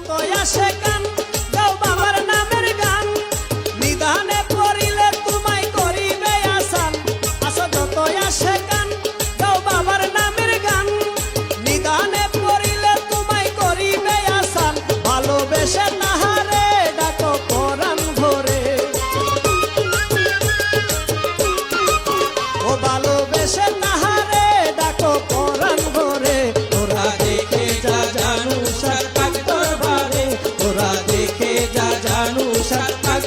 যতই আসে গান গাও বাবার নামের গান নিদানে পড়িলে তোমায় করিবে আসান আসো যতই আসে গান গাও বাবার নামের গান নিদানে পড়িলে তোমায় করিবে আসান ভালোবেসে নাহারে ডাকো পরাণ ভরে ও ভালোবেসে নাহারে ডাকো পরাণ ভরে তোরা দেখে যা জানু সার পাক দরবারে তোরা দেখে যা জানু সার পাক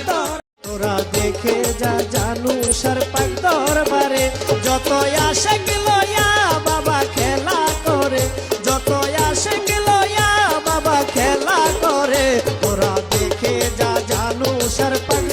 তোরা দেখে যা জানু সার পাক দরবারে যতই আসে লইয়া বাবা খেলা করে যতই আসে লইয়া বাবা খেলা করে তোরা দেখে যা জানু সার পাক